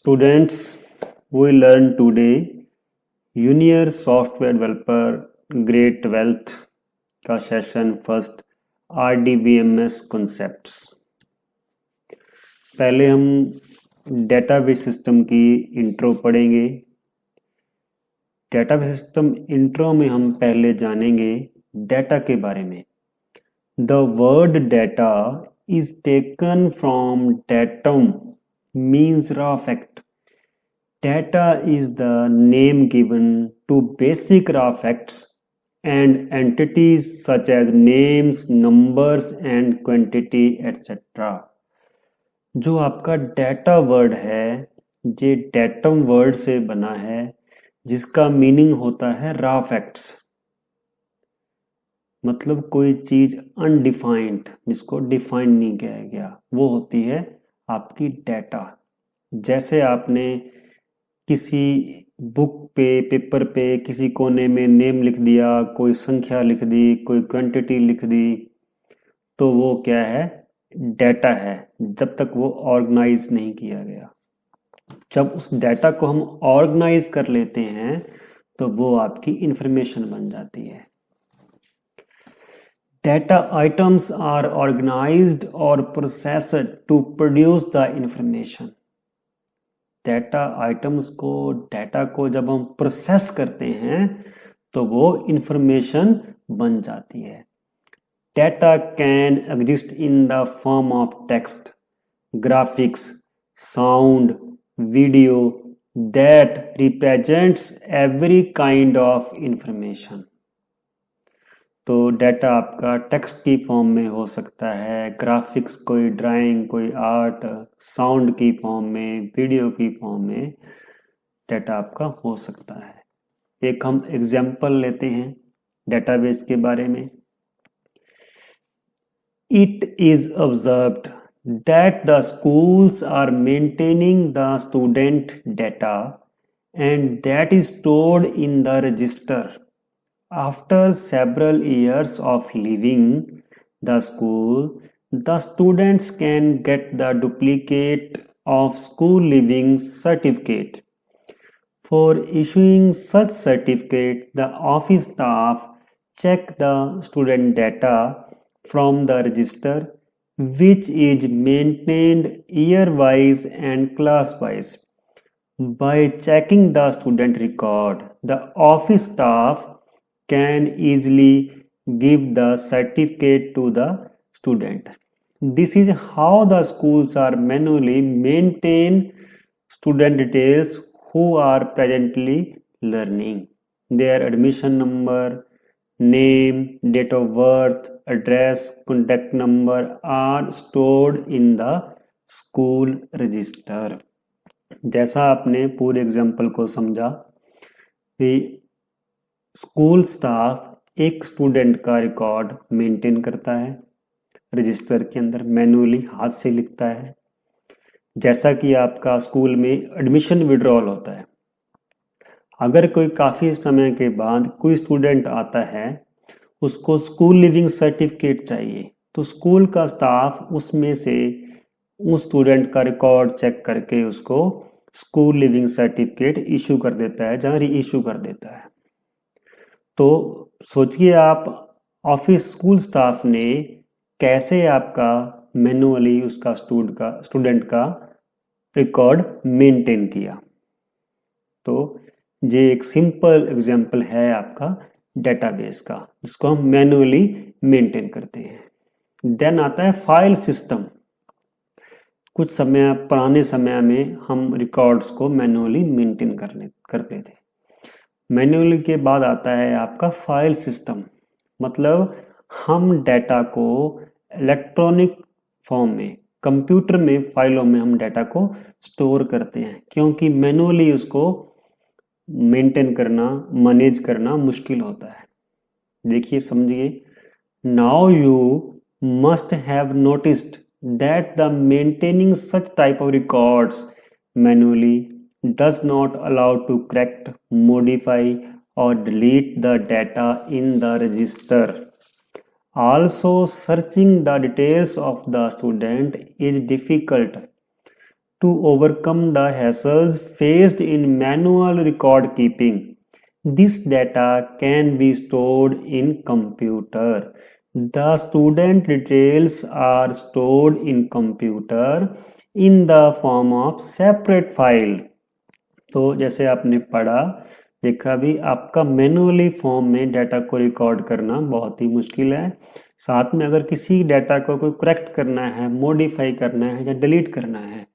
Students, we learn today Junior Software Developer Grade 12th का session first RDBMS concepts. पहले हम database system की intro पढ़ेंगे। Database system intro में हम पहले जानेंगे डेटा के बारे में। The word data is taken from datum means raw fact. Data is the name given to basic raw facts and entities such as names, numbers and quantity etc. जो आपका data word है ये datum word से बना है जिसका meaning होता है रॉ फैक्ट्स, मतलब कोई चीज अनडिफाइंड जिसको डिफाइन नहीं किया गया वो होती है आपकी डेटा। जैसे आपने किसी बुक पे पेपर पे किसी कोने में नेम लिख दिया, कोई संख्या लिख दी, कोई क्वांटिटी लिख दी, तो वो क्या है? डेटा है जब तक वो ऑर्गेनाइज नहीं किया गया। जब उस डेटा को हम ऑर्गेनाइज कर लेते हैं तो वो आपकी इंफॉर्मेशन बन जाती है। Data items are organized or processed to produce the information. Data items को डेटा को जब हम प्रोसेस करते हैं तो वो इंफॉर्मेशन बन जाती है। Data can exist in the form of text, graphics, sound, video that represents every kind of information. तो डेटा आपका टेक्स्ट की फॉर्म में हो सकता है, ग्राफिक्स कोई ड्राइंग कोई आर्ट, साउंड की फॉर्म में, वीडियो की फॉर्म में डेटा आपका हो सकता है। एक हम एग्जांपल लेते हैं डेटाबेस के बारे में। It is observed that the schools are maintaining the student data and that is stored in the register. After several years of leaving the school, the students can get the duplicate of school leaving certificate. For issuing such certificate, the office staff check the student data from the register, which is maintained year-wise and class-wise. By checking the student record, the office staff can easily give the certificate to the student. This is how the schools are manually maintain student details who are presently learning. Their admission number, name, date of birth, address, contact number are stored in the school register. जैसा आपने पूरे example को समझा कि school staff एक student का record maintain करता है, रजिस्टर के अंदर मैन्युअली हाथ से लिखता है। जैसा कि आपका स्कूल में एडमिशन विड्रॉल होता है, अगर कोई काफ़ी समय के बाद कोई स्टूडेंट आता है उसको स्कूल लिविंग सर्टिफिकेट चाहिए, तो स्कूल का स्टाफ उसमें से उस स्टूडेंट का रिकॉर्ड चेक करके उसको स्कूल लिविंग सर्टिफिकेट इशू कर देता है, जहाँ री इशू कर देता है। तो सोचिए आप ऑफिस स्कूल स्टाफ ने कैसे आपका मैन्युअली उसका स्टूडेंट का रिकॉर्ड मेंटेन किया। तो ये एक सिंपल एग्जांपल है आपका डेटाबेस का जिसको हम मैन्युअली मेंटेन करते हैं। देन आता है फाइल सिस्टम। कुछ समय पुराने समय में हम रिकॉर्ड्स को मैन्युअली मेंटेन करते थे। मैन्युअली के बाद आता है आपका फाइल सिस्टम, मतलब हम डेटा को इलेक्ट्रॉनिक फॉर्म में कंप्यूटर में फाइलों में हम डेटा को स्टोर करते हैं, क्योंकि मैन्युअली उसको मेंटेन करना मैनेज करना मुश्किल होता है। देखिए समझिए, now you must have noticed that the maintaining such type of records manually does not allow to correct, modify or delete the data in the register. Also, searching the details of the student is difficult to overcome the hassles faced in manual record keeping. This data can be stored in computer. The student details are stored in computer in the form of separate file. तो जैसे आपने पढ़ा देखा भी, आपका manually form में data को record करना बहुत ही मुश्किल है। साथ में अगर किसी डाटा को कोई करेक्ट करना है, मॉडिफाई करना है या डिलीट करना है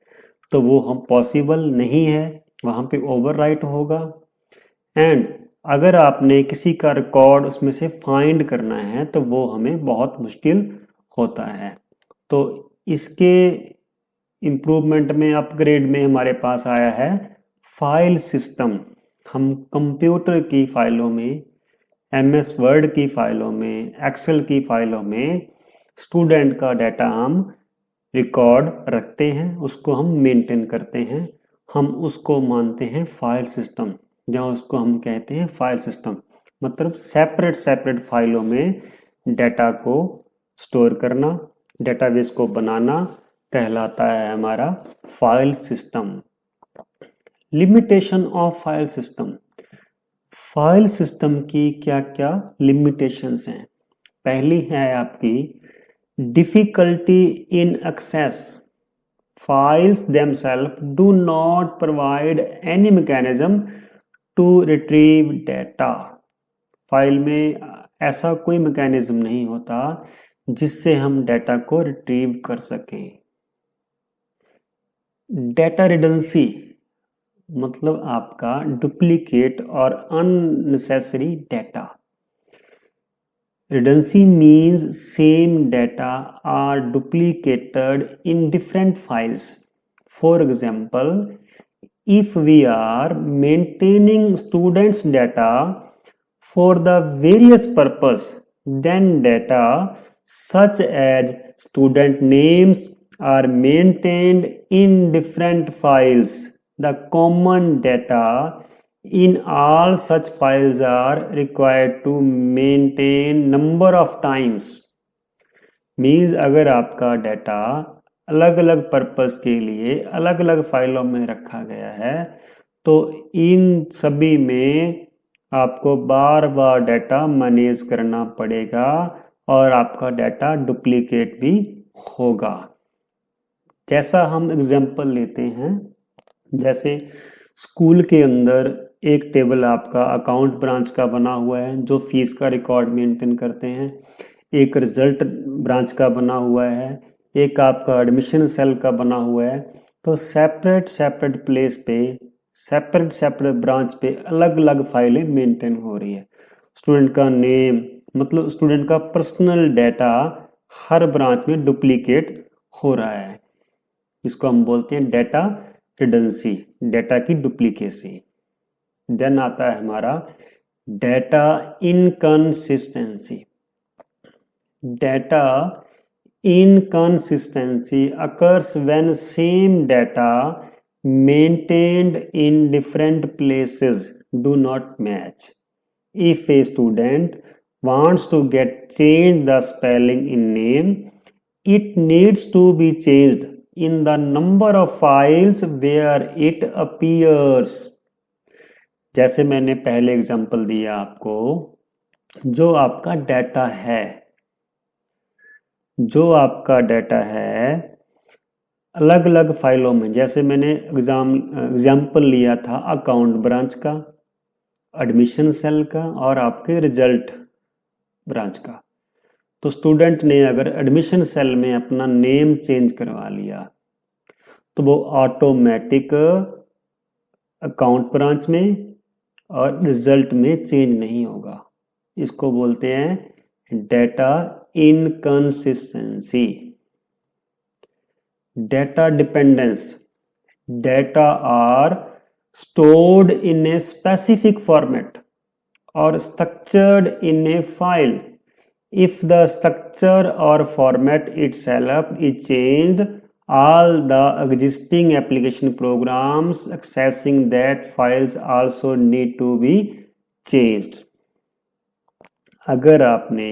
तो वो हम पॉसिबल नहीं है, वहाँ पे ओवरराइट होगा। एंड अगर आपने किसी का रिकॉर्ड उसमें से फाइंड करना है तो वो हमें बहुत मुश्किल होता है। तो इसके इम्प्रूवमेंट में, अपग्रेड में हमारे पास आया है फाइल सिस्टम। हम कंप्यूटर की फाइलों में, MS वर्ड की फाइलों में, एक्सेल की फाइलों में स्टूडेंट का डाटा हम रिकॉर्ड रखते हैं, उसको हम मेंटेन करते हैं, हम उसको मानते हैं फाइल सिस्टम, जहाँ उसको हम कहते हैं फाइल सिस्टम। मतलब सेपरेट सेपरेट फाइलों में डाटा को स्टोर करना, डेटाबेस को बनाना कहलाता है हमारा file system. Limitation of file system. File system की क्या क्या लिमिटेशंस हैं? पहली है आपकी difficulty in excess. Files themselves do not provide any mechanism to retrieve data. File में ऐसा कोई मैकेनिज्म नहीं होता जिससे हम डाटा को रिट्रीव कर सकें। डाटा रिडंडेंसी मतलब आपका डुप्लीकेट और unnecessary data. Redundancy means same data are duplicated in different files. For example, if we are maintaining students' data for the various purpose, then data such as student names are maintained in different files. The common data in all such files are required to maintain number of times. Means अगर आपका data अलग अलग purpose के लिए अलग अलग फाइलों में रखा गया है तो इन सभी में आपको बार बार डाटा मैनेज करना पड़ेगा और आपका डाटा डुप्लीकेट भी होगा। जैसा हम एग्जांपल लेते हैं, जैसे स्कूल के अंदर एक टेबल आपका अकाउंट ब्रांच का बना हुआ है जो फीस का रिकॉर्ड मेंटेन करते हैं, एक रिजल्ट ब्रांच का बना हुआ है, एक आपका एडमिशन सेल का बना हुआ है। तो सेपरेट सेपरेट प्लेस पे, सेपरेट सेपरेट ब्रांच पे अलग अलग फाइलें मेंटेन हो रही है। स्टूडेंट का नेम मतलब स्टूडेंट का पर्सनल डाटा हर ब्रांच में डुप्लीकेट हो रहा है, इसको हम बोलते हैं डाटा रिडंडेंसी, डाटा की डुप्लीकेसी। देन आता है हमारा data inconsistency. Data inconsistency occurs when same data maintained in different places do not match. If a student wants to change the spelling in name, it needs to be changed in the number of files where it appears. जैसे मैंने पहले example दिया आपको, जो आपका data है, जो आपका डाटा है अलग अलग फाइलों में, जैसे मैंने एग्जांपल लिया था अकाउंट ब्रांच का, एडमिशन सेल का और आपके रिजल्ट ब्रांच का। तो स्टूडेंट ने अगर एडमिशन सेल में अपना नेम चेंज करवा लिया तो वो ऑटोमेटिक अकाउंट ब्रांच में और रिजल्ट में चेंज नहीं होगा। इसको बोलते हैं data inconsistency. Data dependence. Data are stored in a specific format or structured in a file. If the structure or format itself is changed, all the existing application programs accessing that files also need to be changed. अगर आपने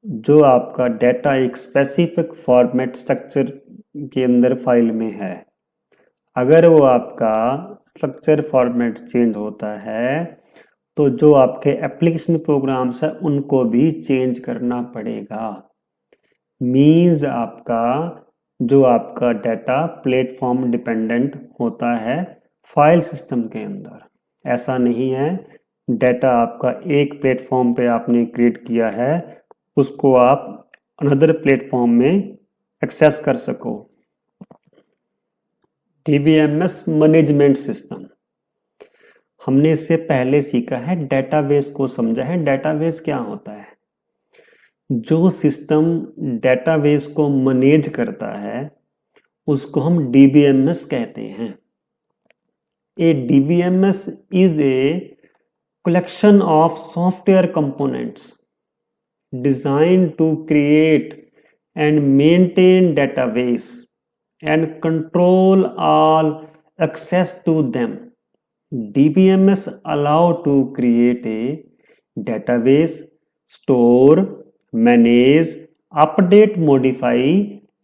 जो आपका data एक specific format structure के अंदर file में है अगर वो आपका स्ट्रक्चर फॉर्मेट चेंज होता है तो जो आपके एप्लीकेशन प्रोग्राम्स है उनको भी चेंज करना पड़ेगा। मीन्स आपका जो आपका डाटा प्लेटफॉर्म डिपेंडेंट होता है फाइल सिस्टम के अंदर। ऐसा नहीं है डाटा आपका एक प्लेटफॉर्म पे आपने क्रिएट किया है उसको आप अनदर प्लेटफॉर्म में एक्सेस कर सको। डीबीएमएस मैनेजमेंट सिस्टम हमने इससे पहले सीखा है, डेटाबेस को समझा है। डेटाबेस क्या होता है? जो सिस्टम डेटाबेस को मैनेज करता है उसको हम डीबीएमएस कहते हैं। A DBMS is a collection of software components designed to create and maintain database and control all access to them. DBMS allow to create a database, store, manage, update, modify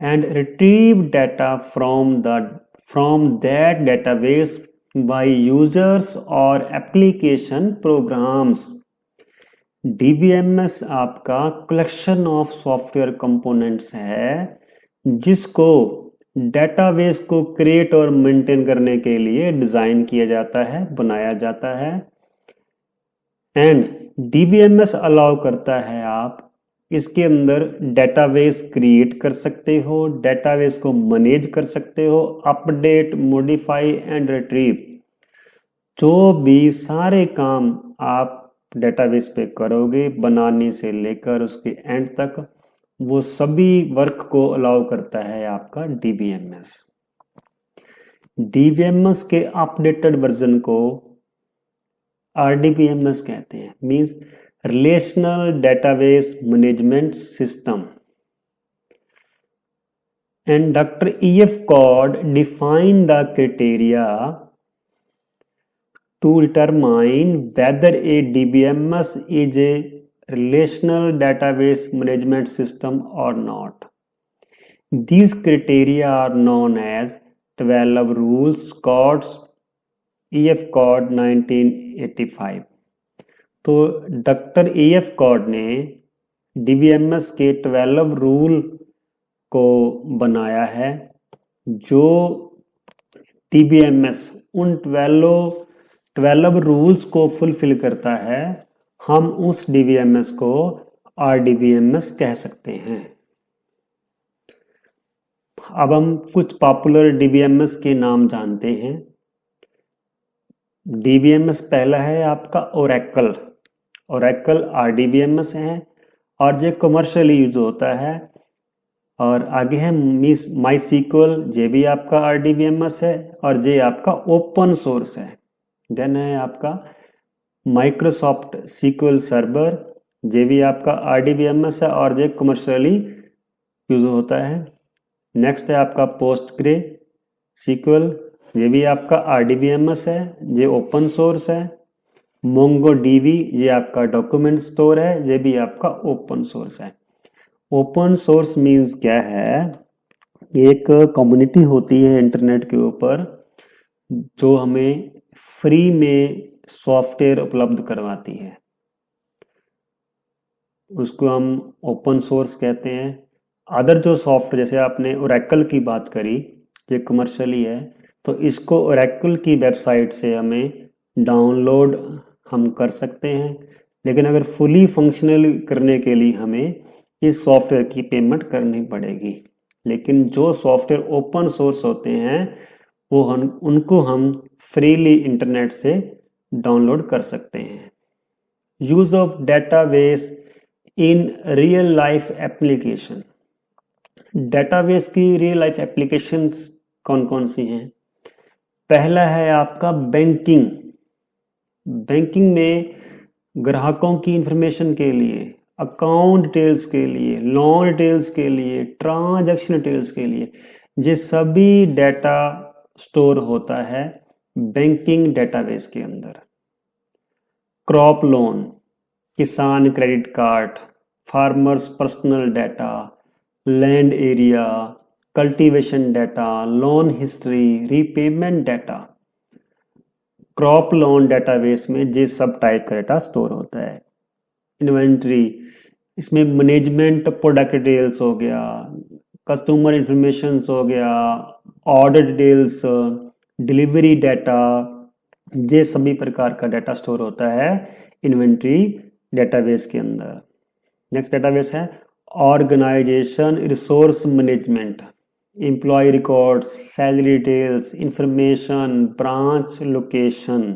and retrieve data from that database by users or application programs. DBMS आपका collection of software components है जिसको database को create और maintain करने के लिए design किया जाता है, बनाया जाता है। एंड DBMS अलाउ करता है आप इसके अंदर डेटाबेस क्रिएट कर सकते हो, डेटाबेस को मैनेज कर सकते हो, अपडेट, मॉडिफाई एंड रिट्रीव, जो भी सारे काम आप डेटाबेस पे करोगे बनाने से लेकर उसके एंड तक, वो सभी वर्क को अलाउ करता है आपका डीबीएमएस। डीबीएमएस के अपडेटेड वर्जन को आरडीबीएमएस कहते हैं, means relational database management system. And doctor EF Cord define the criteria to determine whether a DBMS is a relational database management system or not. These criteria are known as 12 rules codes, EF Cord 1985। तो doctor EF Cord ने DBMS के 12 rule को बनाया है जो DBMS उन 12 rules को fulfil करता है, हम उस DBMS को RDBMS कह सकते हैं। अब हम कुछ पॉपुलर DBMS के नाम जानते हैं। DBMS पहला है आपका ओरेकल RDBMS है और जो कमर्शियली यूज होता है। और आगे है MySQL, जे भी आपका RDBMS है और जे आपका ओपन सोर्स है। देन है आपका माइक्रोसॉफ्ट SQL सर्वर, जे भी आपका RDBMS है और जे कमर्शियली यूज होता है। नेक्स्ट है आपका PostgreSQL, ये भी आपका RDBMS है, ये ओपन सोर्स है। MongoDB, ये आपका डॉक्यूमेंट स्टोर है, ये भी आपका ओपन सोर्स है। ओपन सोर्स मीन्स क्या है? एक कम्युनिटी होती है इंटरनेट के ऊपर जो हमें फ्री में सॉफ्टवेयर उपलब्ध करवाती है, उसको हम ओपन सोर्स कहते हैं। अदर जो सॉफ्टवेयर, जैसे आपने ओरेकल की बात करी, ये कमर्शियली है, तो इसको ओरेकल की वेबसाइट से हमें डाउनलोड हम कर सकते हैं। लेकिन अगर फुली फंक्शनल करने के लिए हमें इस सॉफ्टवेयर की पेमेंट करनी पड़ेगी। लेकिन जो सॉफ्टवेयर ओपन सोर्स होते हैं वो उनको हम फ्रीली इंटरनेट से डाउनलोड कर सकते हैं। Use of database in real life application. Database की रियल लाइफ एप्लीकेशंस कौन कौन सी हैं? पहला है आपका बैंकिंग में ग्राहकों की इंफॉर्मेशन के लिए, अकाउंट डिटेल्स के लिए, लोन डिटेल्स के लिए, ट्रांजैक्शन डिटेल्स के लिए, ये सभी डाटा स्टोर होता है बैंकिंग डेटाबेस के अंदर। क्रॉप लोन, किसान credit card, farmers personal data, land area, cultivation data, loan history, repayment data. Crop loan database में ये सब टाइप का डाटा स्टोर होता है। इन्वेंट्री, इसमें मैनेजमेंट प्रोडक्ट डिटेल्स हो गया, कस्टमर इंफॉर्मेशन हो गया, ऑर्डर डिटेल्स, डिलीवरी डाटा, ये सभी प्रकार का डाटा स्टोर होता है इन्वेंट्री डेटाबेस के अंदर। नेक्स्ट डेटाबेस है organisation resource management, employ records, salary details, information, branch location.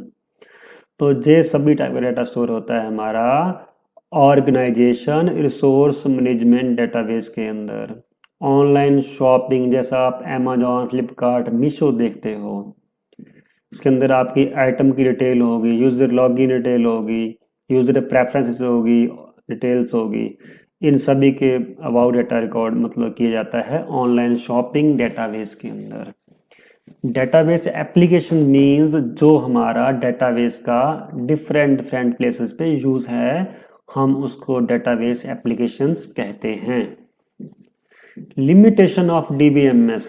तो ये सभी टाइप का डाटा स्टोर होता है हमारा ऑर्गेनाइजेशन रिसोर्स मैनेजमेंट डेटाबेस के अंदर। ऑनलाइन शॉपिंग, जैसा आप अमेजॉन, फ्लिपकार्ट, मीशो देखते हो, इसके अंदर आपकी आइटम की डिटेल होगी, यूजर लॉगिन डिटेल होगी, यूजर प्रेफरेंसेस होगी, डिटेल्स होगी। इन सभी के अबाउट डाटा रिकॉर्ड मतलब किया जाता है ऑनलाइन शॉपिंग डेटाबेस के अंदर। डेटाबेस एप्लीकेशन मींस जो हमारा डेटाबेस का डिफरेंट डिफरेंट प्लेसेस पे यूज है, हम उसको डेटाबेस एप्लीकेशंस कहते हैं। Limitation of DBMS.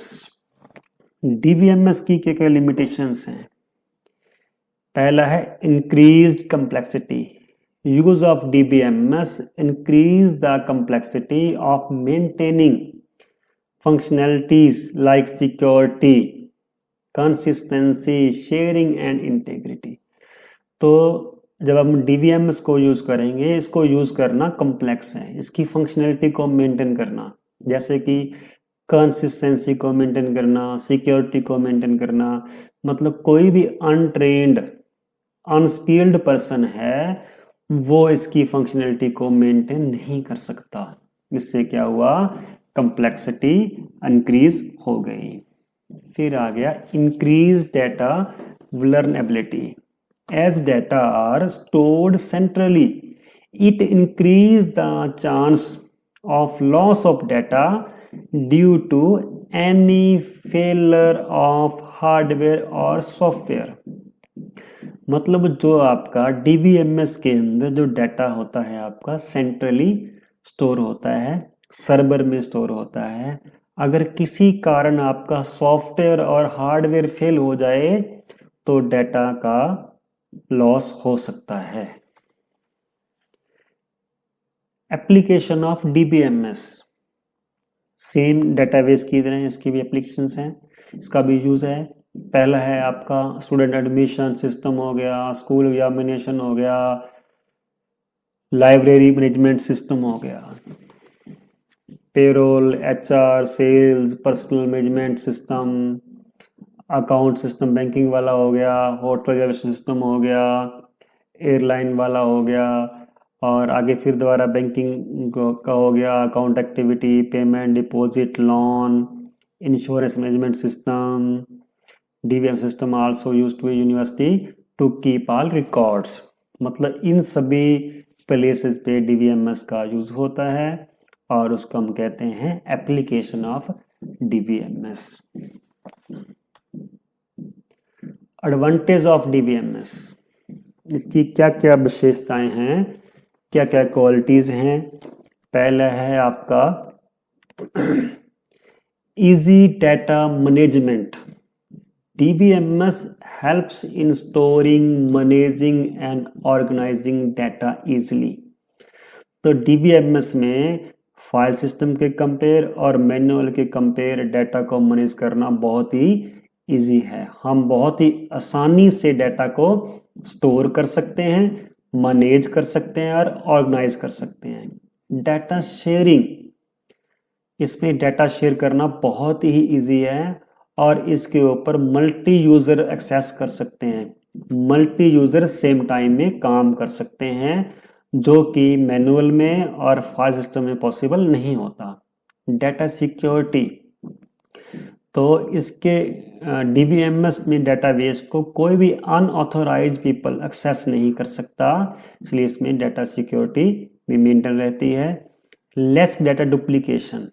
डीबीएमएस की क्या लिमिटेशंस हैं? पहला है increased complexity. Use of DBMS increase the complexity of maintaining functionalities like security, consistency, sharing and integrity. तो जब हम डीबीएमएस को यूज करेंगे, इसको यूज करना कॉम्प्लेक्स है, इसकी फंक्शनैलिटी को मेंटेन करना, जैसे कि कंसिस्टेंसी को मेंटेन करना, सिक्योरिटी को मेंटेन करना। मतलब कोई भी अनट्रेन्ड अनस्किल्ड पर्सन है वो इसकी फंक्शनैलिटी को मेंटेन नहीं कर सकता। इससे क्या हुआ? कंप्लेक्सिटी इंक्रीज हो गई। फिर आ गया increase data vulnerability. As data are stored centrally, it increase the chance of loss of data due to any failure of hardware or software। मतलब जो आपका डीबीएमएस के अंदर जो डाटा होता है आपका सेंट्रली स्टोर होता है, सर्वर में स्टोर होता है। अगर किसी कारण आपका सॉफ्टवेयर और हार्डवेयर फेल हो जाए तो डाटा का लॉस हो सकता है। Application of DBMS, same database की तरह इसकी भी एप्लीकेशंस हैं, इसका भी यूज है। पहला है आपका स्टूडेंट एडमिशन सिस्टम हो गया, स्कूल एग्जामिनेशन हो गया, लाइब्रेरी मैनेजमेंट सिस्टम हो गया, payroll, HR, sales, personal management system, account system banking वाला हो गया, होटल रिजर्वेशन सिस्टम हो गया, एयरलाइन वाला हो गया, और आगे फिर दोबारा बैंकिंग का हो गया, account activity, payment, deposit, loan, insurance management system. DBM system also used to university to keep all records. मतलब इन सभी प्लेसेस पे डीबीएमएस का यूज होता है और उसको हम कहते हैं application of DBMS. Advantage of DBMS, इसकी क्या क्या विशेषताएं हैं, क्या क्या क्वालिटीज हैं? पहला है आपका easy data management. DBMS helps in storing, managing and organising data easily. तो डीबीएमएस में फाइल सिस्टम के कंपेयर और मैनुअल के कंपेयर डाटा को मैनेज करना बहुत ही इजी है। हम बहुत ही आसानी से डाटा को स्टोर कर सकते हैं, मैनेज कर सकते हैं और ऑर्गेनाइज कर सकते हैं। डाटा शेयरिंग, इसमें डाटा शेयर करना बहुत ही इजी है और इसके ऊपर मल्टी यूजर एक्सेस कर सकते हैं। मल्टी यूजर सेम टाइम में काम कर सकते हैं, जो कि मैनुअल में और फाइल सिस्टम में पॉसिबल नहीं होता। डाटा सिक्योरिटी, तो इसके डीबीएमएस में डेटाबेस को कोई भी अनऑथोराइज पीपल एक्सेस नहीं कर सकता, इसलिए इसमें डाटा सिक्योरिटी भी मेंटेन रहती है। लेस डाटा डुप्लीकेशन,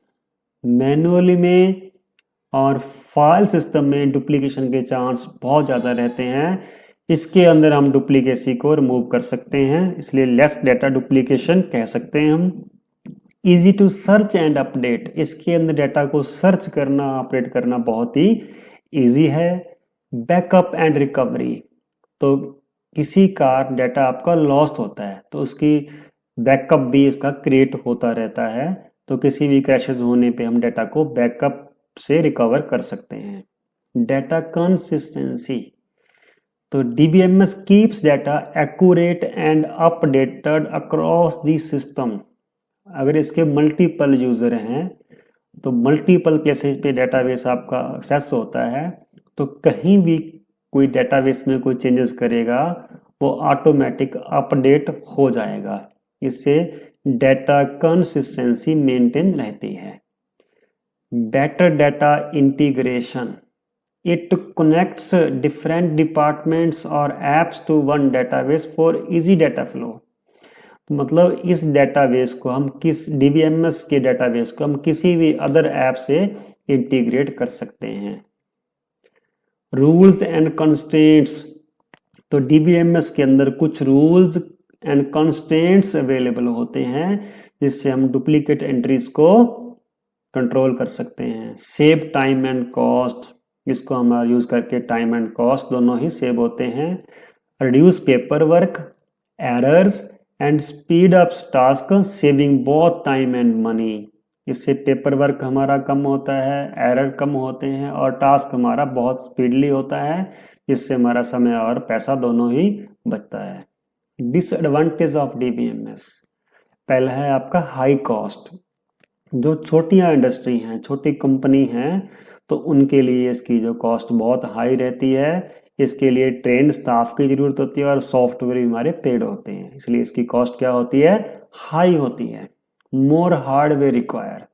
मैनुअली में और फाइल सिस्टम में डुप्लीकेशन के चांस बहुत ज़्यादा रहते हैं, इसके अंदर हम डुप्लीकेसी को रिमूव कर सकते हैं, इसलिए लेस डाटा डुप्लीकेशन कह सकते हैं हम। Easy to search and update, इसके अंदर डाटा को सर्च करना अपडेट करना बहुत ही इजी है। बैकअप एंड रिकवरी, तो किसी का डाटा आपका लॉस्ट होता है तो उसकी बैकअप भी इसका क्रिएट होता रहता है, तो किसी भी क्रैशेस होने पे हम डाटा को बैकअप से रिकवर कर सकते हैं। डाटा कंसिस्टेंसी, तो DBMS keeps data accurate and updated across the system. अगर इसके मल्टीपल यूजर हैं तो मल्टीपल प्लेसेस पे डाटाबेस आपका एक्सेस होता है, तो कहीं भी कोई डाटाबेस में कोई चेंजेस करेगा वो ऑटोमेटिक अपडेट हो जाएगा। इससे डाटा कंसिस्टेंसी मेंटेन रहती है। Better data integration, it connects different departments or apps to one database for easy data flow। तो मतलब इस डेटाबेस को हम DBMS के डेटाबेस को हम किसी भी अदर ऐप से इंटीग्रेट कर सकते हैं। रूल्स एंड कंस्ट्रेंट्स, तो DBMS के अंदर कुछ रूल्स एंड कंस्ट्रेंट्स अवेलेबल होते हैं जिससे हम डुप्लीकेट एंट्रीज को कंट्रोल कर सकते हैं। सेव टाइम एंड कॉस्ट, इसको हमारा यूज करके टाइम एंड कॉस्ट दोनों ही सेव होते हैं। Reduce paper work, errors and speed up task, saving both time and money. इससे पेपर वर्क हमारा कम होता है, एरर कम होते हैं और टास्क हमारा बहुत स्पीडली होता है, जिससे हमारा समय और पैसा दोनों ही बचता है। डिसएडवांटेज ऑफ DBMS, पहला है आपका हाई कॉस्ट। जो छोटियां इंडस्ट्री हैं, छोटी कंपनी हैं, तो उनके लिए इसकी जो कॉस्ट बहुत हाई रहती है। इसके लिए ट्रेंड स्टाफ की जरूरत होती है और सॉफ्टवेयर भी हमारे पेड होते हैं, इसलिए इसकी कॉस्ट क्या होती है, हाई होती है। मोर हार्डवेयर रिक्वायर,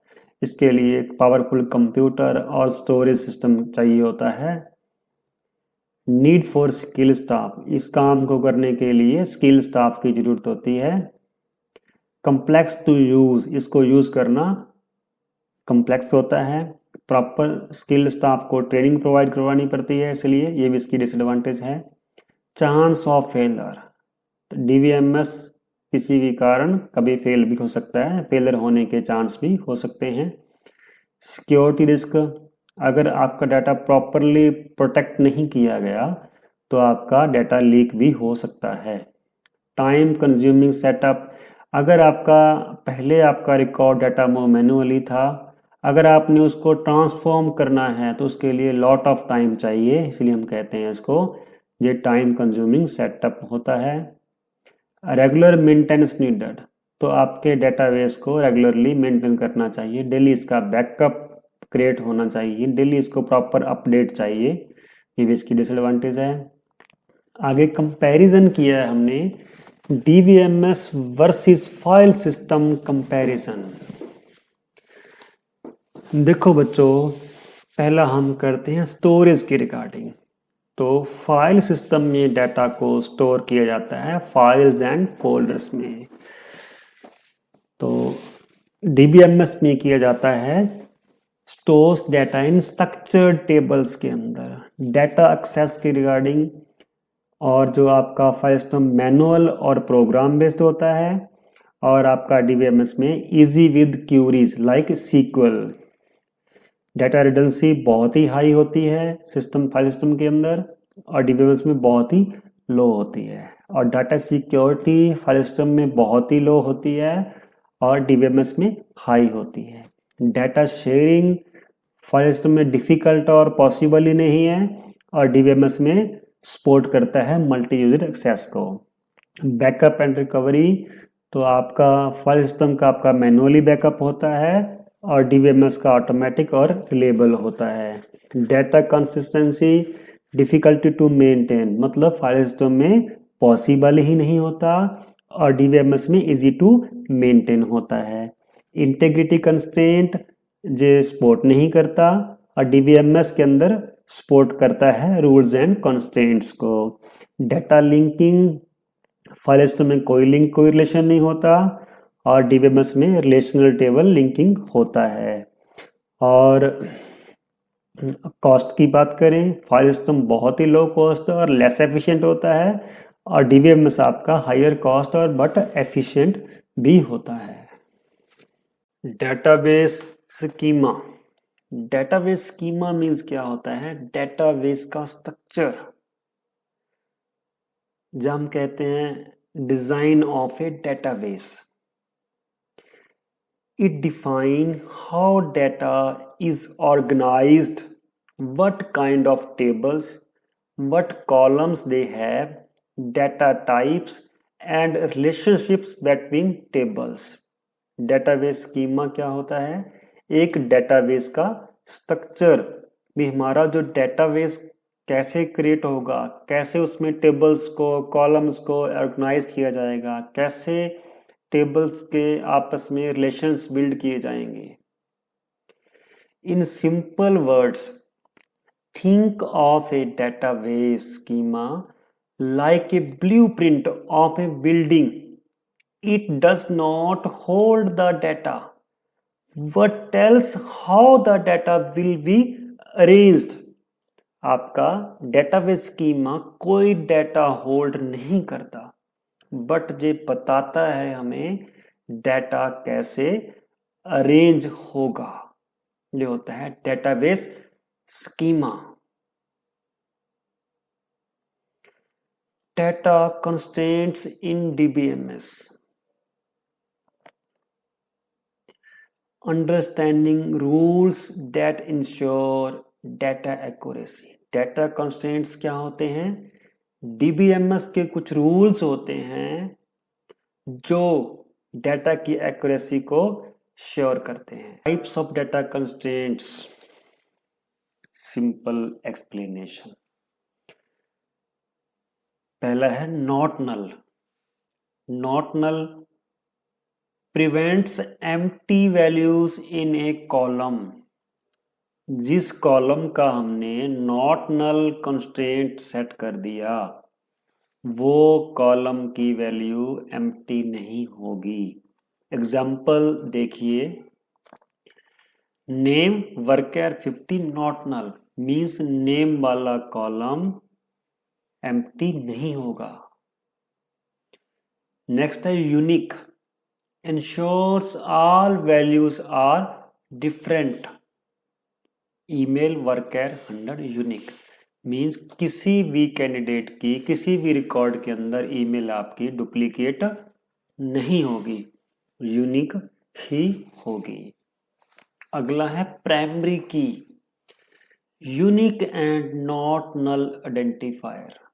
इसके लिए एक पावरफुल कंप्यूटर और स्टोरेज सिस्टम चाहिए होता है। नीड फॉर स्किल स्टाफ, इस काम को करने के लिए स्किल स्टाफ की जरूरत होती है। कम्प्लेक्स टू यूज, इसको यूज करना कम्प्लेक्स होता है। प्रॉपर स्किल स्टाफ को ट्रेनिंग प्रोवाइड करवानी पड़ती है, इसलिए ये भी इसकी डिसएडवांटेज है। चांस ऑफ फेलर, तो DBMS किसी भी कारण कभी फेल भी हो सकता है, फेलर होने के चांस भी हो सकते हैं। सिक्योरिटी रिस्क, अगर आपका डाटा प्रॉपरली प्रोटेक्ट नहीं किया गया तो आपका डाटा लीक भी हो सकता है। टाइम कंज्यूमिंग सेटअप, अगर आपका पहले आपका रिकॉर्ड डाटा मैनुअली था, अगर आपने उसको ट्रांसफॉर्म करना है तो उसके लिए लॉट ऑफ टाइम चाहिए, इसलिए हम कहते हैं इसको ये टाइम कंज्यूमिंग सेटअप होता है। रेगुलर मेंटेनेंस नीडेड, तो आपके डेटाबेस को रेगुलरली मेंटेन करना चाहिए, डेली इसका बैकअप क्रिएट होना चाहिए, डेली इसको प्रॉपर अपडेट चाहिए, ये भी इसकी डिसएडवांटेज है। आगे कंपैरिजन किया है हमने DBMS versus file system comparison. देखो बच्चों, पहला हम करते हैं स्टोरेज के रिगार्डिंग। तो फाइल सिस्टम में डाटा को स्टोर किया जाता है फाइल्स एंड फोल्डर्स में, तो DBMS में किया जाता है stores data in structured tables के अंदर। डाटा एक्सेस के रिगार्डिंग, और जो आपका फाइल सिस्टम मैनुअल और प्रोग्राम बेस्ड होता है, और आपका DBMS में easy with queries like SQL। Data redundancy बहुत ही हाई होती है फाइल सिस्टम के अंदर, और DBMS में बहुत ही लो होती है। और डाटा सिक्योरिटी फाइल सिस्टम में बहुत ही लो होती है और DBMS में हाई होती है। डाटा शेयरिंग फाइल सिस्टम में डिफिकल्ट और पॉसिबल ही नहीं है, और DBMS में सपोर्ट करता है मल्टी यूजर एक्सेस को। बैकअप एंड रिकवरी, तो आपका फाइल सिस्टम का आपका मैनुअली बैकअप होता है और DBMS का ऑटोमेटिक और रिलेबल होता है। Data consistency, difficulty to maintain, मतलब फाइल सिस्टम में पॉसिबल ही नहीं होता और DBMS में इजी टू मेंटेन होता है। इंटीग्रिटी कंस्ट्रेंट जो सपोर्ट नहीं करता, और DBMS के अंदर सपोर्ट करता है रूल्स एंड कंस्ट्रेंट्स को। डाटा लिंकिंग, फाइल सिस्टम में कोई लिंक कोई रिलेशन नहीं होता, और DBMS में रिलेशनल टेबल लिंकिंग होता है। और कॉस्ट की बात करें, फाइल सिस्टम बहुत ही लो कॉस्ट और लेस एफिशिएंट होता है, और DBMS आपका हायर कॉस्ट और बट एफिशिएंट भी होता है। Database schema. Database schema means क्या होता है? डेटाबेस का स्ट्रक्चर। जब हम कहते हैं design of A database, it define how data is organized, what kind of tables, what columns they have, data types and relationships between tables. Database schema क्या होता है? एक डेटाबेस का स्ट्रक्चर भी, हमारा जो डेटाबेस कैसे क्रिएट होगा, कैसे उसमें टेबल्स को, कॉलम्स को ऑर्गेनाइज किया जाएगा, कैसे टेबल्स के आपस में रिलेशंस बिल्ड किए जाएंगे। In simple words, think of a database schema like a blueprint of a building. It does not hold the data, but tells how the data will be arranged. आपका database schema कोई data hold नहीं करता, but ये बताता है हमें data कैसे arrange होगा। ये होता है database schema. Data constraints in DBMS. Understanding rules that ensure data accuracy. Data constraints क्या होते हैं? DBMS के कुछ रूल्स होते हैं जो डेटा की एक्यूरेसी को श्योर करते हैं। Types of data constraints, simple explanation. पहला है not null. Not null prevents empty values in a column. जिस कॉलम का हमने नॉट नल कंस्ट्रेंट सेट कर दिया, वो कॉलम की वैल्यू एम्प्टी नहीं होगी। एग्जाम्पल देखिए, name varchar 50 not null means name वाला कॉलम एम्प्टी नहीं होगा। नेक्स्ट है unique, ensures all values are different. Email varchar 100 unique means किसी भी कैंडिडेट की, किसी भी रिकॉर्ड के अंदर ईमेल आपकी डुप्लीकेट नहीं होगी, यूनिक ही होगी। अगला है primary key, unique and not null identifier.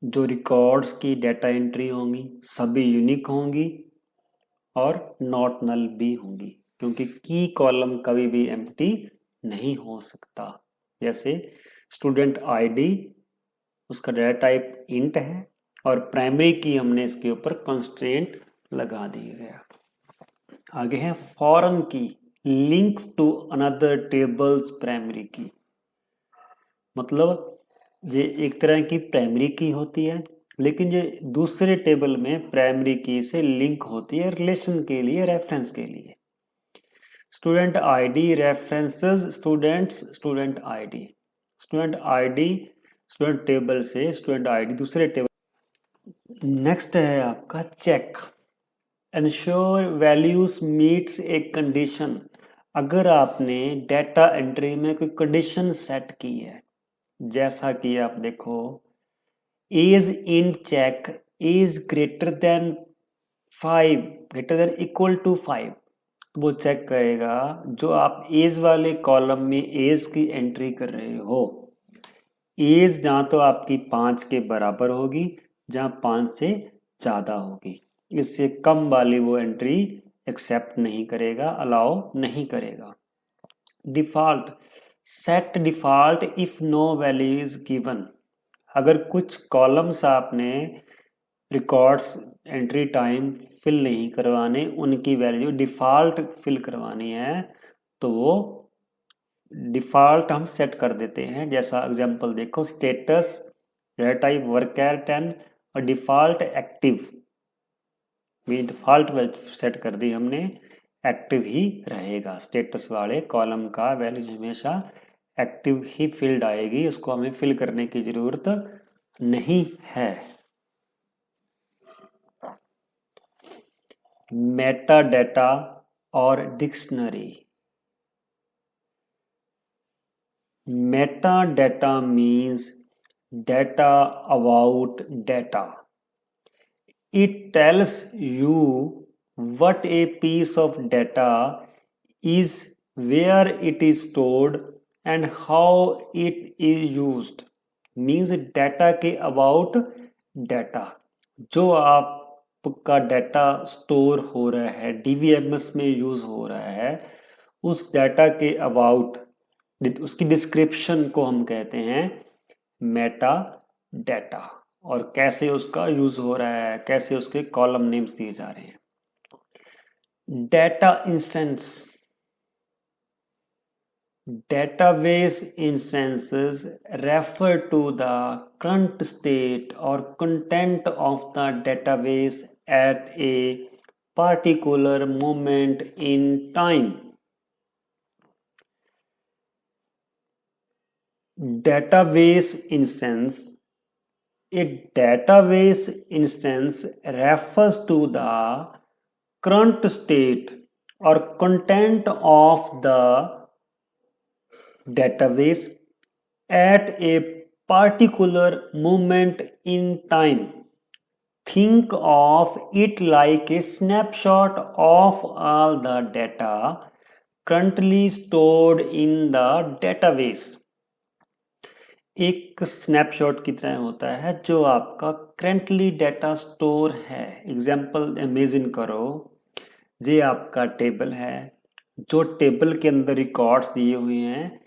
जो रिकॉर्ड्स की डेटा एंट्री होंगी सभी यूनिक होंगी और नॉट नल भी होंगी, क्योंकि की कॉलम कभी भी एम्प्टी नहीं हो सकता। जैसे स्टूडेंट आईडी, उसका डेटा टाइप इंट है और प्राइमरी की हमने इसके ऊपर कंस्ट्रेंट लगा दी गया। आगे है foreign key, links to another tables primary key. मतलब ये एक तरह की प्राइमरी की होती है, लेकिन ये दूसरे टेबल में प्राइमरी की से लिंक होती है रिलेशन के लिए, रेफरेंस के लिए। Student ID references students student ID, student ID student table से स्टूडेंट आईडी दूसरे टेबल। नेक्स्ट है आपका check, ensure values meets a condition. अगर आपने डेटा एंट्री में कोई कंडीशन सेट की है, जैसा कि आप देखो, is in check is greater than 5, greater than equal to 5, वो चेक करेगा जो आप एज वाले कॉलम में एज की एंट्री कर रहे हो। एज जहां तो आपकी 5 के बराबर होगी, जहां 5 से ज्यादा होगी, इससे कम वाली वो एंट्री एक्सेप्ट नहीं करेगा, अलाउ नहीं करेगा। Default, set default if no value is given. अगर कुछ कॉलम्स आपने रिकॉर्ड्स एंट्री टाइम फिल नहीं करवाने, उनकी वैल्यू डिफॉल्ट फिल करवानी है, तो वो डिफॉल्ट हम सेट कर देते हैं। जैसा एग्जांपल देखो, स्टेटस डेटा टाइप वर्कर 10 और default active, default value set कर दी हमने, एक्टिव ही रहेगा। स्टेटस वाले कॉलम का वैल्यू हमेशा एक्टिव ही फील्ड आएगी, उसको हमें फिल करने की जरूरत नहीं है। मेटा डाटा और dictionary. Meta data means data about data. It tells you what a piece of data is, where it is stored and how it is used. Means data के about data, जो आपका data store हो रहा है, DBMS में use हो रहा है, उस डाटा के अबाउट, उसकी डिस्क्रिप्शन को हम कहते हैं मेटा डाटा, और कैसे उसका यूज हो रहा है, कैसे उसके कॉलम नेम्स दिए जा रहे हैं। Data instance. Database instances refer to the current state or content of the database at a particular moment in time. Database instance. A database instance refers to the current state or content of the database at a particular moment in time. Think of it like a snapshot of all the data currently stored in the database. एक snapshot की तरह होता है जो आपका currently data store है। Example imagine करो, ये आपका टेबल है, जो टेबल के अंदर रिकॉर्ड्स दिए हुए हैं,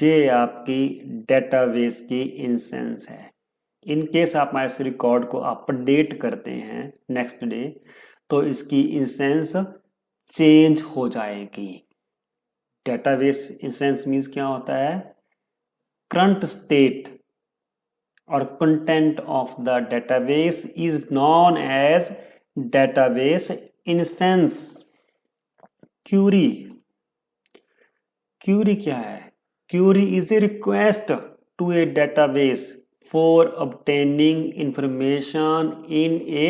ये आपकी डेटाबेस की इंस्टेंस है। इन केस आप इस रिकॉर्ड को अपडेट करते हैं नेक्स्ट डे, तो इसकी इंस्टेंस चेंज हो जाएगी। डेटाबेस इंस्टेंस मीन्स क्या होता है? करंट स्टेट और content of the database is known as database instance. Query. Query क्या है? Query is a request to a database for obtaining information in a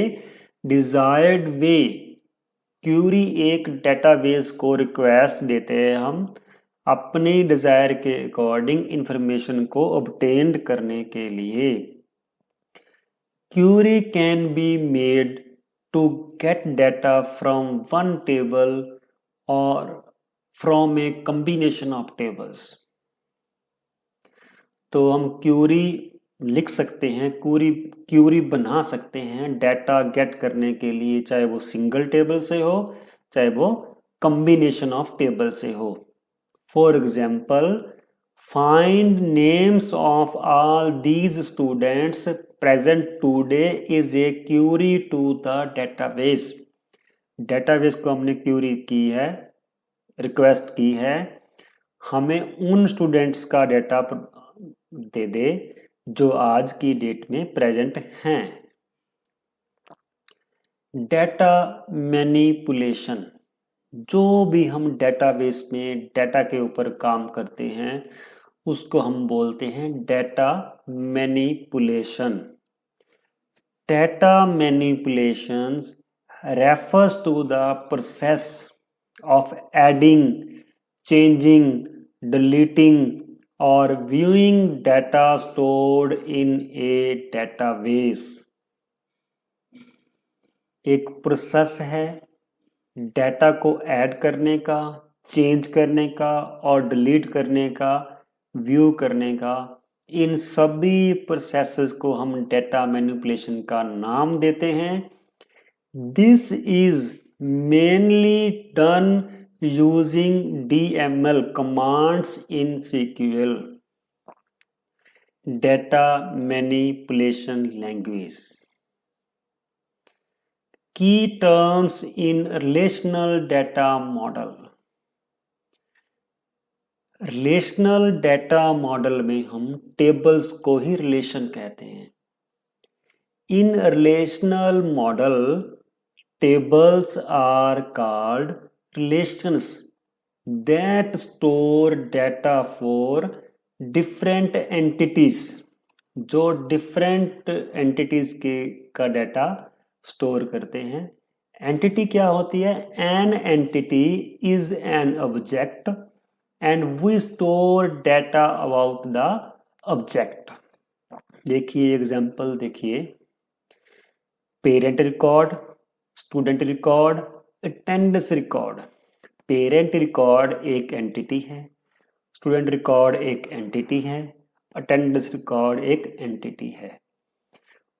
desired way. Query एक database को request देते हैं हम अपने डिजायर के अकॉर्डिंग इंफॉर्मेशन को obtained करने के लिए। Query can be made to get data from one table or from a combination of tables. तो हम क्यूरी लिख सकते हैं, क्यूरी बना सकते हैं डाटा गेट करने के लिए, चाहे वो सिंगल टेबल से हो, चाहे वो कॉम्बिनेशन ऑफ टेबल से हो। For example, find names of all these students present today is a query to the database. Database को हमने क्यूरी की है, रिक्वेस्ट की है, हमें उन स्टूडेंट्स का डाटा दे दे जो आज की डेट में प्रेजेंट हैं। Data manipulation. जो भी हम डेटाबेस में डाटा के ऊपर काम करते हैं उसको हम बोलते हैं data manipulation. Data manipulation refers to the process of adding, changing, deleting or viewing data stored in a database। एक प्रोसेस है डाटा को ऐड करने का, चेंज करने का और डिलीट करने का, व्यू करने का। इन सभी प्रोसेसेस को हम डाटा मैनिपुलेशन का नाम देते हैं। This is mainly done using DML commands in SQL, data manipulation language. Key terms in relational data model। Relational data model में हम टेबल्स को ही रिलेशन कहते हैं। In relational model tables are called relations that store data for different entities, जो different entities के का data store करते हैं एंटिटी क्या होती है? An entity is an object and we store data about the object. देखिए एग्जांपल देखिए, parent record, student record, attendance record. Parent record एक एंटिटी है, स्टूडेंट रिकॉर्ड एक एंटिटी है, अटेंडेंस रिकॉर्ड एक एंटिटी है।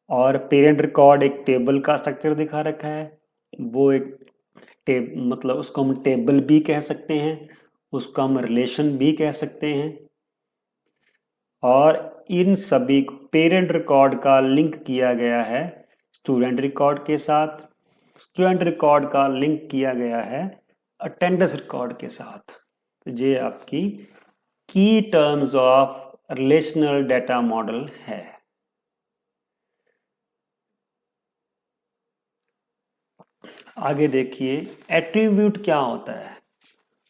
और पेरेंट रिकॉर्ड एक टेबल का स्ट्रक्चर दिखा रखा है, वो एक मतलब उसको हम टेबल भी कह सकते हैं, उसको हम रिलेशन भी कह सकते हैं। और इन सभी पेरेंट रिकॉर्ड का लिंक किया गया है स्टूडेंट रिकॉर्ड के साथ, स्टूडेंट रिकॉर्ड का लिंक किया गया है अटेंडेंस रिकॉर्ड के साथ। तो ये आपकी की terms of relational data model है। आगे देखिए, एट्रीब्यूट क्या होता है?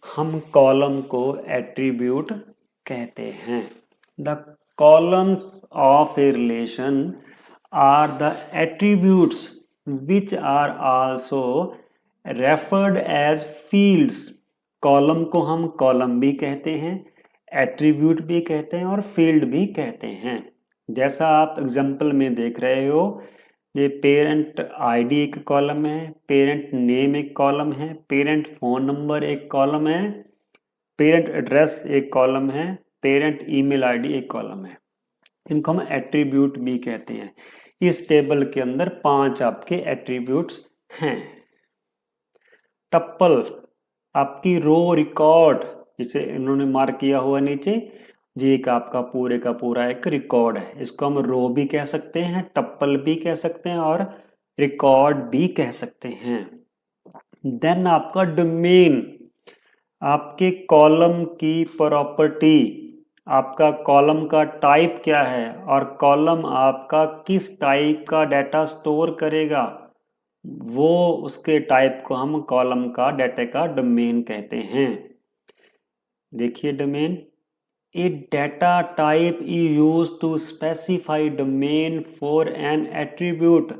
हम कॉलम को एट्रीब्यूट कहते हैं। The columns of a relation are the attributes which are also referred as fields. Column को हम कॉलम भी कहते हैं, एट्रीब्यूट भी कहते हैं और फील्ड भी कहते हैं। जैसा आप एग्जाम्पल में देख रहे हो, ये पेरेंट आईडी एक कॉलम है, पेरेंट नेम एक कॉलम है, पेरेंट फोन नंबर एक कॉलम है, पेरेंट एड्रेस एक कॉलम है, पेरेंट ईमेल आईडी एक कॉलम है। इनको हम एट्रीब्यूट भी कहते हैं। इस टेबल के अंदर 5 आपके एट्रीब्यूट्स हैं। टप्पल आपकी रो रिकॉर्ड, जिसे इन्होंने मार्क किया हुआ नीचे, ये एक आपका पूरे का पूरा एक रिकॉर्ड है। इसको हम रो भी कह सकते हैं, टप्पल भी कह सकते हैं और रिकॉर्ड भी कह सकते हैं। देन आपका डोमेन, आपके कॉलम की प्रॉपर्टी, आपका कॉलम का टाइप क्या है और कॉलम आपका किस टाइप का डाटा स्टोर करेगा, वो उसके टाइप को हम कॉलम का डाटा का डोमेन कहते हैं। देखिए domain, a data type is used to specify domain for an attribute.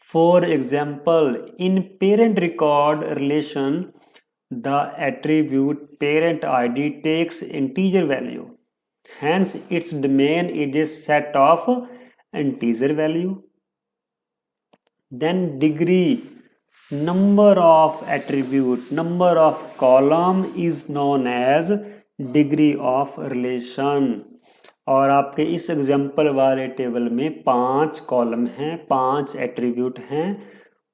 For example, in parent record relation, the attribute parent id takes integer value. Hence, its domain is a set of integer value. Then degree, number of attribute, number of column is known as degree of relation. और आपके इस example वाले table में 5 column हैं, 5 attribute हैं,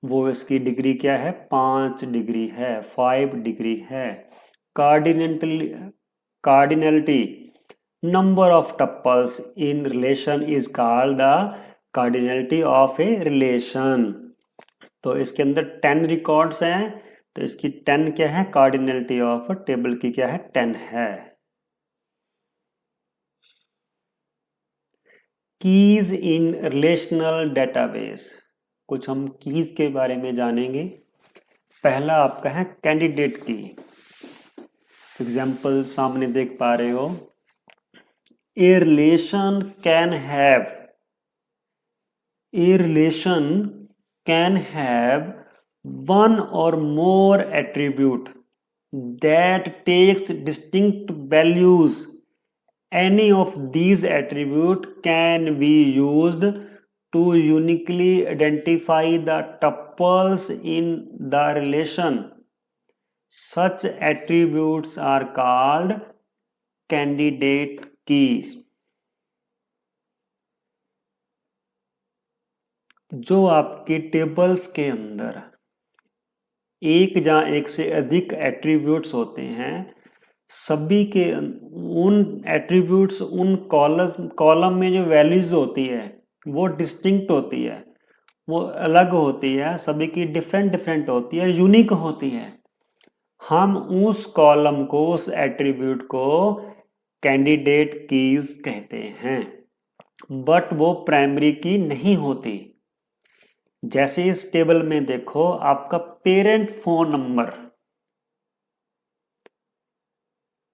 वो इसकी degree क्या है? 5 डिग्री है, 5 डिग्री है। Cardinality, number of tuples in relation is called the cardinality of a relation. तो इसके अंदर 10 रिकॉर्ड्स हैं, तो इसकी 10 क्या है? कार्डिनलिटी ऑफ टेबल की क्या है? 10 है। कीज इन रिलेशनल डेटाबेस, कुछ हम कीज के बारे में जानेंगे। पहला आपका है कैंडिडेट की। एग्जाम्पल सामने देख पा रहे हो, a relation can have, a relation can have one or more attribute that takes distinct values. Any of these attributes can be used to uniquely identify the tuples in the relation. Such attributes are called candidate keys. जो आपके tables के अंदर एक या एक से अधिक attributes होते हैं, सभी के उन एट्रीब्यूट्स, उन कॉलम में जो वैल्यूज होती है वो डिस्टिंक्ट होती है, वो अलग होती है, सभी की डिफरेंट होती है, यूनिक होती है। हम उस कॉलम को, उस एट्रीब्यूट को कैंडिडेट कीज कहते हैं, बट वो प्राइमरी की नहीं होती। जैसे इस टेबल में देखो, आपका पेरेंट फोन नंबर,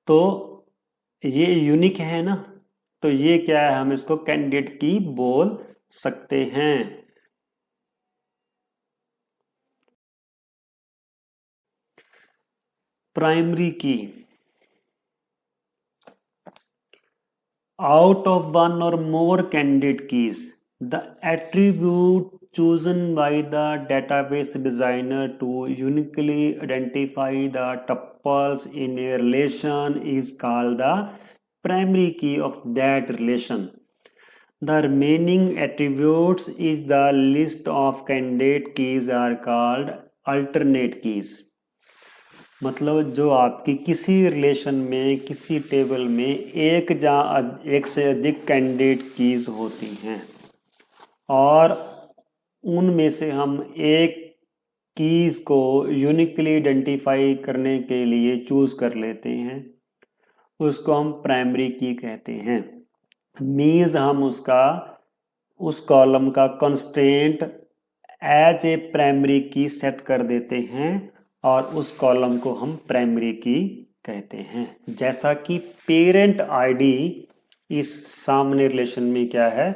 तो ये यूनिक है ना, तो ये क्या है? हम इसको कैंडिडेट की बोल सकते हैं। प्राइमरी की, out of one or more candidate keys, the attribute chosen by the database designer to uniquely identify the tuples in a relation is called the primary key of that relation. The remaining attributes is the list of candidate keys are called alternate keys. मतलब जो आपकी किसी relation में, किसी table में एक से अधिक कैंडिडेट कीज होती हैं और उनमें से हम एक कीज को यूनिकली आइडेंटिफाई करने के लिए चूज कर लेते हैं, उसको हम प्राइमरी की कहते हैं। मीन्स हम उस कॉलम का कंस्ट्रेंट एज ए प्राइमरी की सेट कर देते हैं और उस कॉलम को हम प्राइमरी की कहते हैं। जैसा कि पेरेंट आईडी इस सामने रिलेशन में क्या है,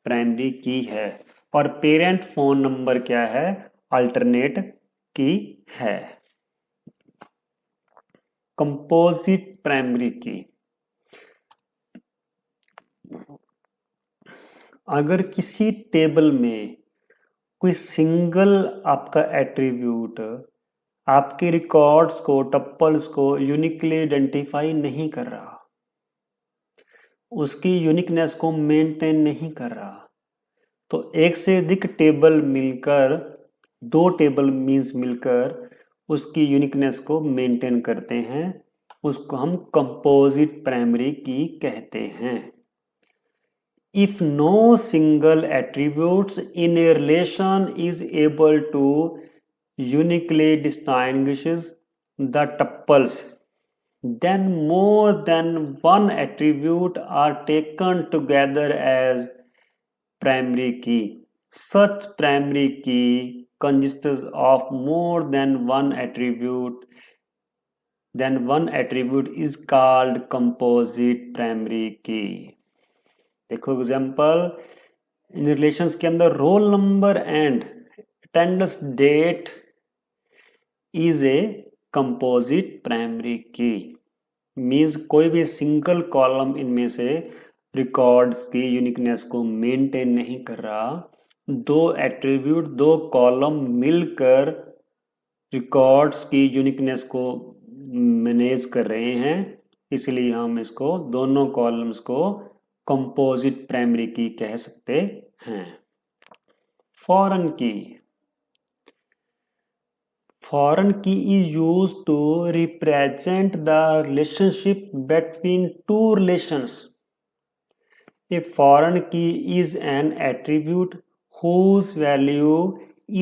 प्राइमरी की है, और पेरेंट फोन नंबर क्या है, अल्टरनेट की है। कंपोजिट प्राइमरी की, अगर किसी टेबल में कोई सिंगल आपका एट्रीब्यूट आपके रिकॉर्ड्स को, टप्पल्स को यूनिकली आइडेंटिफाई नहीं कर रहा, उसकी यूनिकनेस को मेंटेन नहीं कर रहा, तो एक से अधिक टेबल मिलकर, दो टेबल मीन्स मिलकर उसकी यूनिकनेस को मेंटेन करते हैं, उसको हम कंपोजिट प्राइमरी की कहते हैं। If no single attributes in a relation is able to uniquely distinguishes the tuples, then more than one attribute are taken together as primary key. Such primary key consists of more than one attribute. Then one attribute is called composite primary key. देखो example, इन relations के अंदर roll number and attendance date is a composite primary key. Means कोई भी single column इनमें से records की uniqueness को मेंटेन नहीं कर रहा, दो एट्रीब्यूट, दो कॉलम मिलकर रिकॉर्ड्स की यूनिकनेस को मैनेज कर रहे हैं, इसलिए हम इसको, दोनों कॉलम्स को कंपोजिट प्राइमरी की कह सकते हैं। Foreign key, foreign key is used to represent the relationship between two relations. A foreign key is an attribute whose value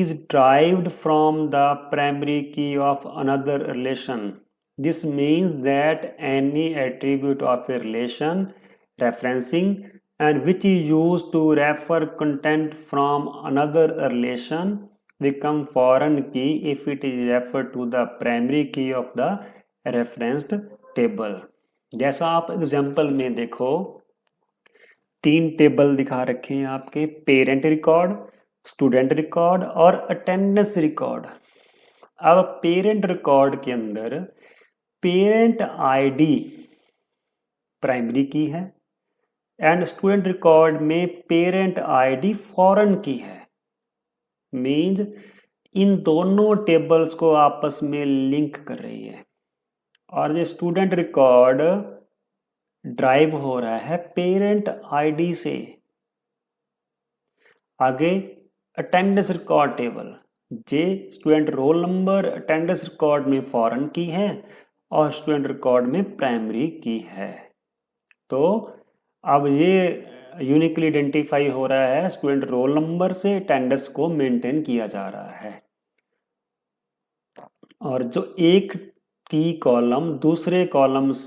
is derived from the primary key of another relation. This means that any attribute of a relation referencing and which is used to refer content from another relation become foreign key if it is referred to the primary key of the referenced table. जैसा आप example में देखो, तीन table दिखा रखे हैं आपके, parent record, student record और अटेंडेंस रिकॉर्ड। अब पेरेंट रिकॉर्ड के अंदर पेरेंट आईडी प्राइमरी की है एंड स्टूडेंट रिकॉर्ड में पेरेंट आईडी फॉरेन की है। मीन्स इन दोनों टेबल्स को आपस में लिंक कर रही है, और ये स्टूडेंट रिकॉर्ड ड्राइव हो रहा है पेरेंट आईडी से। आगे अटेंडेंस रिकॉर्ड टेबल, जे student roll number attendance record में फॉरेन की है और स्टूडेंट रिकॉर्ड में प्राइमरी की है। तो अब ये यूनिकली आइडेंटिफाई हो रहा है स्टूडेंट रोल नंबर से, अटेंडेंस को मेंटेन किया जा रहा है। और जो एक की कॉलम दूसरे कॉलम्स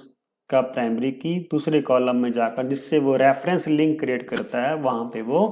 का प्राइमरी की दूसरे कॉलम में जाकर जिससे वो रेफरेंस लिंक क्रिएट करता है, वहां पे वो